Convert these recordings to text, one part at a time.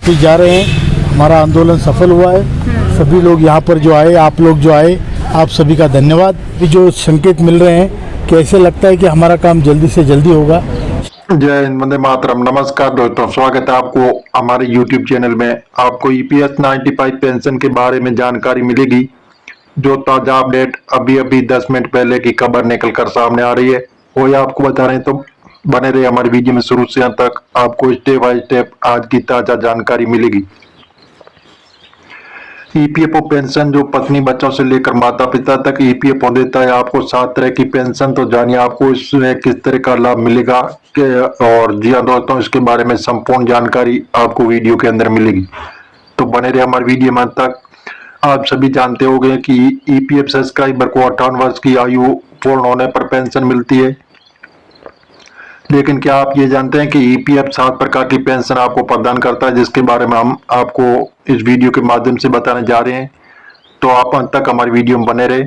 फिर जा रहे हैं, हमारा आंदोलन सफल हुआ है। सभी लोग यहाँ पर जो आए, आप लोग जो आए, आप सभी का धन्यवाद। भी जो संकेत मिल रहे हैं कि ऐसे लगता है कि हमारा काम जल्दी से जल्दी होगा। जय हिंद, वंदे मातरम। नमस्कार दोस्तों, स्वागत है आपको हमारे YouTube चैनल में। आपको EPS 95 पेंशन के बारे में जानकारी मिलेगी। जो ताजा अपडेट अभी अभी 10 मिनट पहले की खबर निकल कर सामने आ रही है, वही आपको बता रहे हैं। तो बने रहे हमारी वीडियो में शुरू से अंत तक, आपको स्टेप बाय स्टेप आज की ताजा जानकारी मिलेगी। EPFO पेंशन जो पत्नी बच्चों से लेकर माता पिता तक EPFO देता है आपको 7 तरह की पेंशन। तो जानिए आपको इसमें किस तरह का लाभ मिलेगा और जी हाँ दोस्तों, इसके बारे में संपूर्ण जानकारी आपको वीडियो के अंदर मिलेगी। तो बने रहे हमारी वीडियो में अंत तक। आप सभी जानते होंगे कि EPF सब्सक्राइबर को 58 वर्ष की आयु पूर्ण होने पर पेंशन मिलती है। लेकिन क्या आप ये जानते हैं कि EPF 7 प्रकार की पेंशन आपको प्रदान करता है, जिसके बारे में हम आपको इस वीडियो के माध्यम से बताने जा रहे हैं। तो आप अंत तक हमारी वीडियो में बने रहे।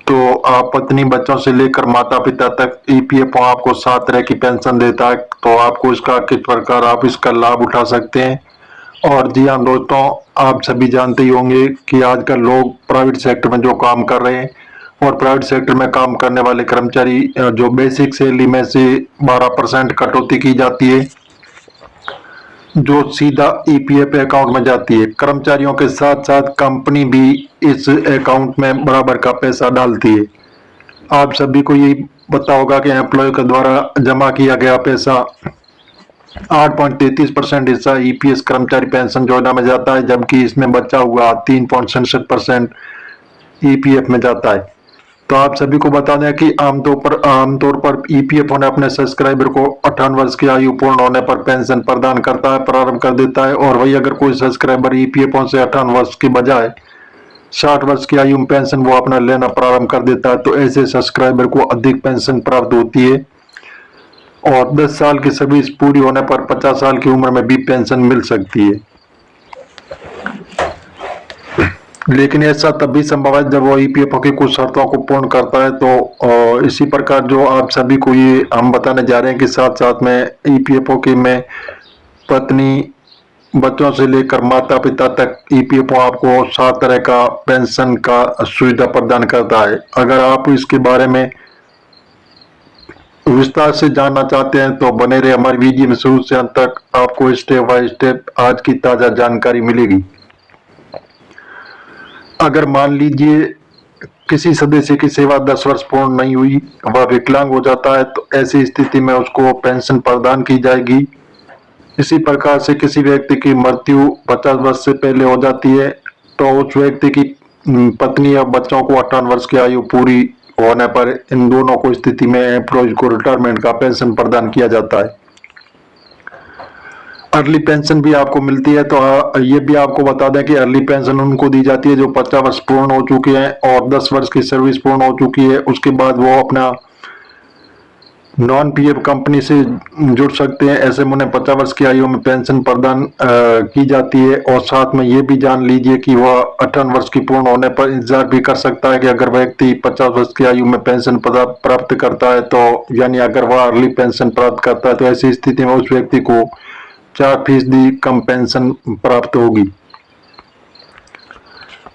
तो आप पत्नी बच्चों से लेकर माता पिता तक EPF आपको 7 तरह की पेंशन देता है। तो आपको इसका किस प्रकार आप इसका लाभ उठा सकते हैं। और जी हाँ दोस्तों, आप सभी जानते ही होंगे कि आजकल लोग प्राइवेट सेक्टर में जो काम कर रहे हैं और प्राइवेट सेक्टर में काम करने वाले कर्मचारी जो बेसिक सैलरी में से 12% कटौती की जाती है, जो सीधा EPF अकाउंट में जाती है। कर्मचारियों के साथ साथ कंपनी भी इस अकाउंट में बराबर का पैसा डालती है। आप सभी को ये पता होगा कि एम्प्लॉय के द्वारा जमा किया गया पैसा 8.33% हिस्सा EPS कर्मचारी पेंशन योजना में जाता है, जबकि इसमें बचा हुआ 3.67% EPF में जाता है। तो आप सभी को बता दें कि आमतौर पर EPF ने अपने सब्सक्राइबर को 58 वर्ष की आयु पूर्ण होने पर पेंशन प्रदान करता है, प्रारंभ कर देता है। और वही अगर कोई सब्सक्राइबर EPF से 58 वर्ष के बजाय 60 वर्ष की आयु में पेंशन वो अपना लेना प्रारंभ कर देता है, तो ऐसे सब्सक्राइबर को अधिक पेंशन प्राप्त होती है। और 10 साल की सर्विस पूरी होने पर 50 साल की उम्र में भी पेंशन मिल सकती है। लेकिन ऐसा तभी संभव है जब वो EPF की कुछ शर्तों को पूर्ण करता है। तो इसी प्रकार जो आप सभी को ये हम बताने जा रहे हैं कि साथ साथ में EPF के में पत्नी बच्चों से लेकर माता पिता तक EPF आपको 7 तरह का पेंशन का सुविधा प्रदान करता है। अगर आप इसके बारे में विस्तार से जानना चाहते हैं तो बने रहे हमारी वीडियो में शुरू से अंत तक, आपको स्टेप बाय स्टेप आज की ताजा जानकारी मिलेगी। अगर मान लीजिए किसी सदस्य की सेवा 10 वर्ष पूर्ण नहीं हुई, वह विकलांग हो जाता है, तो ऐसी स्थिति में उसको पेंशन प्रदान की जाएगी। इसी प्रकार से किसी व्यक्ति की मृत्यु 50 वर्ष से पहले हो जाती है, तो उस व्यक्ति की पत्नी या बच्चों को 58 वर्ष की आयु पूरी होने पर इन दोनों को स्थिति में एम्प्लॉयज को रिटायरमेंट का पेंशन प्रदान किया जाता है। अर्ली पेंशन भी आपको मिलती है। तो ये भी आपको बता दें कि अर्ली पेंशन उनको दी जाती है जो 50 वर्ष पूर्ण हो चुके हैं और 10 वर्ष की सर्विस पूर्ण हो चुकी है। उसके बाद वो अपना नॉन PF कंपनी से जुड़ सकते हैं। ऐसे में उन्हें 50 वर्ष की आयु में पेंशन प्रदान की जाती है। और साथ में ये भी जान लीजिए कि वह 58 वर्ष की पूर्ण होने पर इंतजार भी कर सकता है कि अगर व्यक्ति 50 वर्ष की आयु में पेंशन प्राप्त करता है, तो यानी अगर वह अर्ली पेंशन प्राप्त करता है, तो ऐसी स्थिति में उस व्यक्ति को 4% कम पेंशन प्राप्त होगी।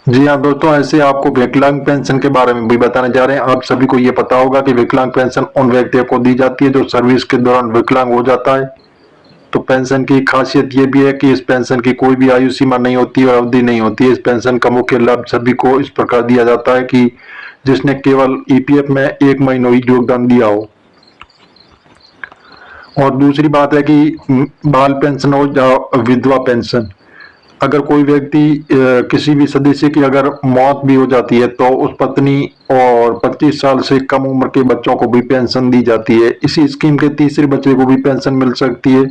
जी हाँ दोस्तों, ऐसे आपको विकलांग पेंशन के बारे में भी बताने जा रहे हैं। आप सभी को ये पता होगा कि विकलांग पेंशन उन व्यक्तियों को दी जाती है जो सर्विस के दौरान विकलांग हो जाता है। तो पेंशन की खासियत ये भी है कि इस पेंशन की कोई भी आयु सीमा नहीं होती और अवधि नहीं होती है। इस पेंशन का मुख्य लाभ सभी को इस प्रकार दिया जाता है कि जिसने केवल EPF में 1 महीना ही योगदान दिया हो। और दूसरी बात है कि बाल पेंशन हो या विधवा पेंशन, अगर कोई व्यक्ति किसी भी सदस्य की अगर मौत भी हो जाती है, तो उस पत्नी और 25 साल से कम उम्र के बच्चों को भी पेंशन दी जाती है। इसी स्कीम के तीसरे बच्चे को भी पेंशन मिल सकती है।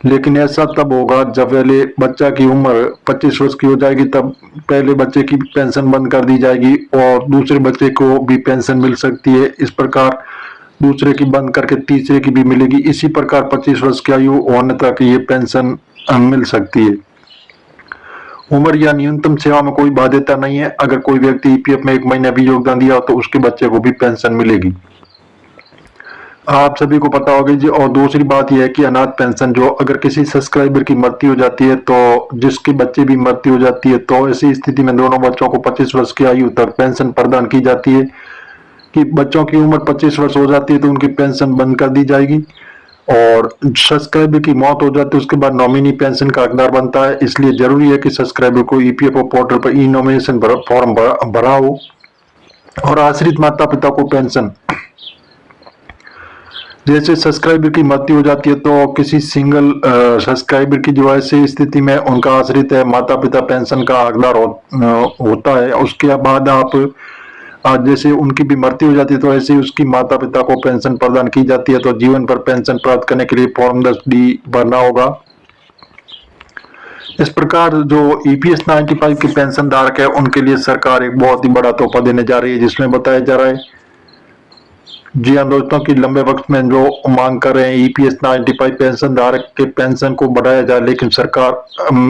लेकिन ऐसा तब होगा जब पहले बच्चा की उम्र 25 वर्ष की हो जाएगी, तब पहले बच्चे की पेंशन बंद कर दी जाएगी और दूसरे बच्चे को भी पेंशन मिल सकती है। इस प्रकार दूसरे की बंद करके तीसरे की भी मिलेगी। इसी प्रकार 25 वर्ष की आयु होने तक ये पेंशन मिल सकती है। उम्र या न्यूनतम सेवा में कोई बाध्यता नहीं है। अगर कोई व्यक्ति EPF में 1 महीना भी योगदान दिया हो तो उसके बच्चे को भी पेंशन मिलेगी। आप सभी को पता होगा जी। और दूसरी बात यह है कि अनाथ पेंशन जो अगर किसी सब्सक्राइबर की मृत्यु हो जाती है तो जिसके बच्चे भी मृत्यु हो जाती है तो ऐसी स्थिति में दोनों बच्चों को 25 वर्ष की आयु तक पेंशन प्रदान की जाती है। कि बच्चों की उम्र 25 वर्ष हो जाती है तो उनकी पेंशन बंद कर दी जाएगी, और सब्सक्राइबर की मौत हो जाती है उसके बाद नॉमिनी पेंशन का हकदार बनता है। इसलिए जरूरी है कि सब्सक्राइबर को ईपीएफओ पोर्टल पर ई नॉमिनेशन फॉर्म भरा हो। और आश्रित माता पिता को पेंशन, जैसे सब्सक्राइबर की मृत्यु हो जाती है तो किसी सिंगल सब्सक्राइबर की जो ऐसी स्थिति में उनका आश्रित है माता पिता पेंशन का हकदार होता है। उसके बाद आप जैसे उनकी भी मृत्यु हो जाती है तो ऐसे उसकी माता पिता को पेंशन प्रदान की जाती है। तो जीवन पर पेंशन प्राप्त करने के लिए फॉर्म 10D भरना होगा। इस प्रकार जो ईपीएस 95 के पेंशन धारक है उनके लिए सरकार एक बहुत ही बड़ा तोहफा देने जा रही है, जिसमें बताया जा रहा है। जी हाँ दोस्तों, की लंबे वक्त में जो मांग कर रहे हैं ईपीएस 95 पेंशन धारक के पेंशन को बढ़ाया जाए, लेकिन सरकार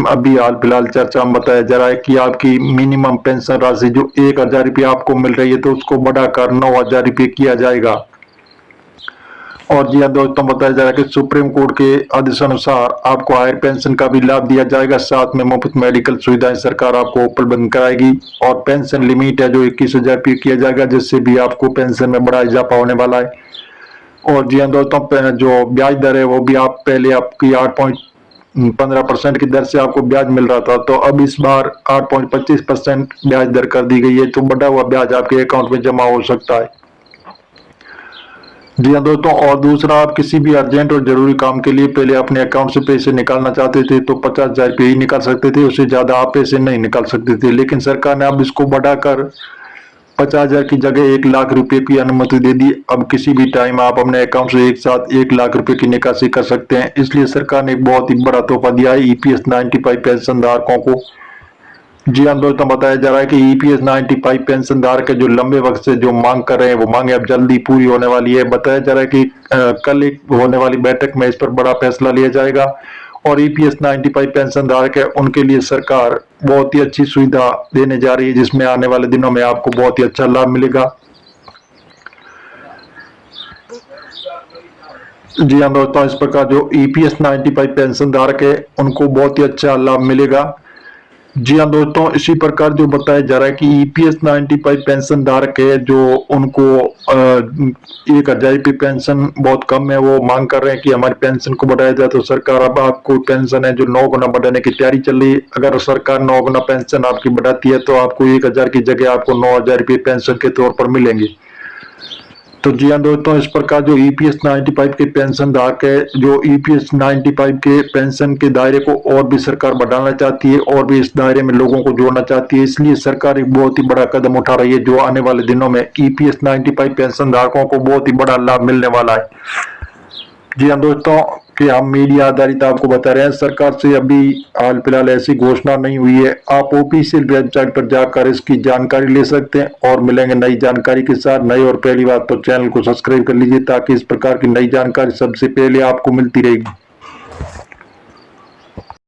अभी हाल फिलहाल चर्चा में बताया जा रहा है कि आपकी मिनिमम पेंशन राशि जो 1000 रुपये आपको मिल रही है तो उसको बढ़ाकर 9000 रुपये किया जाएगा। और जी हाँ दोस्तों, बताया जा रहा है कि सुप्रीम कोर्ट के आदेशानुसार आपको हायर पेंशन का भी लाभ दिया जाएगा, साथ में मुफ्त मेडिकल सुविधाएं सरकार आपको उपलब्ध कराएगी। और पेंशन लिमिट है जो 21,000 रुपये किया जाएगा, जिससे भी आपको पेंशन में बड़ा इजाफा होने वाला है। और जी हाँ दोस्तों, जो ब्याज दर है वो भी आप पहले आपकी 8.15% की दर से आपको ब्याज मिल रहा था, तो अब इस बार 8.25% ब्याज दर कर दी गई है, तो बढ़ा हुआ ब्याज आपके अकाउंट में जमा हो सकता है। जी हाँ दोस्तों, और दूसरा, आप किसी भी अर्जेंट और जरूरी काम के लिए पहले अपने अकाउंट से पैसे निकालना चाहते थे तो 50,000 रुपये ही निकाल सकते थे, उससे ज्यादा आप पैसे नहीं निकाल सकते थे। लेकिन सरकार ने अब इसको बढ़ाकर 50,000 की जगह 1 लाख रुपए की अनुमति दे दी। अब किसी भी टाइम आप अपने अकाउंट से एक साथ 1 लाख रुपए की निकासी कर सकते हैं। इसलिए सरकार ने एक बहुत ही बड़ा तोहफा दिया है ईपीएस 95 पेंशन धारकों को। जी हाँ दोस्तों, बताया जा रहा है कि ईपीएस 95 पेंशन धारक जो लंबे वक्त से जो मांग कर रहे हैं वो मांगे अब जल्दी पूरी होने वाली है। बताया जा रहा है कि कल एक होने वाली बैठक में इस पर बड़ा फैसला लिया जाएगा। और ईपीएस 95 पेंशन धारक है उनके लिए सरकार बहुत ही अच्छी सुविधा देने जा रही है, जिसमें आने वाले दिनों में आपको बहुत ही अच्छा लाभ मिलेगा। जी हाँ दोस्तों, इस प्रकार जो ईपीएस 95 पेंशन धारक है उनको बहुत ही अच्छा लाभ मिलेगा। जी हाँ दोस्तों, इसी प्रकार जो बताया जा रहा है कि ईपीएस 95 पेंशन धारक है जो उनको 1000 रुपये पेंशन बहुत कम है, वो मांग कर रहे हैं कि हमारी पेंशन को बढ़ाया जाए। तो सरकार अब आपको पेंशन है जो 9 गुना बढ़ाने की तैयारी चल रही है। अगर सरकार 9 गुना पेंशन आपकी बढ़ाती है तो आपको 1000 की जगह आपको 9000 रुपये पेंशन के तौर पर मिलेंगे। तो जी हाँ दोस्तों, इस प्रकार जो ईपीएस 95 के पेंशन धारक है, जो ईपीएस 95 के पेंशन के दायरे को और भी सरकार बढ़ाना चाहती है और भी इस दायरे में लोगों को जोड़ना चाहती है। इसलिए सरकार एक बहुत ही बड़ा कदम उठा रही है, जो आने वाले दिनों में ईपीएस 95 पेंशन धारकों को बहुत ही बड़ा लाभ मिलने वाला है। जी हाँ दोस्तों, कि हम मीडिया आधारित आपको बता रहे हैं, सरकार से अभी हाल फिलहाल ऐसी घोषणा नहीं हुई है। आप ऑफिशियल वेबसाइट पर जाकर इसकी जानकारी ले सकते हैं और मिलेंगे नई जानकारी के साथ। नई और पहली बात तो चैनल को सब्सक्राइब कर लीजिए ताकि इस प्रकार की नई जानकारी सबसे पहले आपको मिलती रहेगी।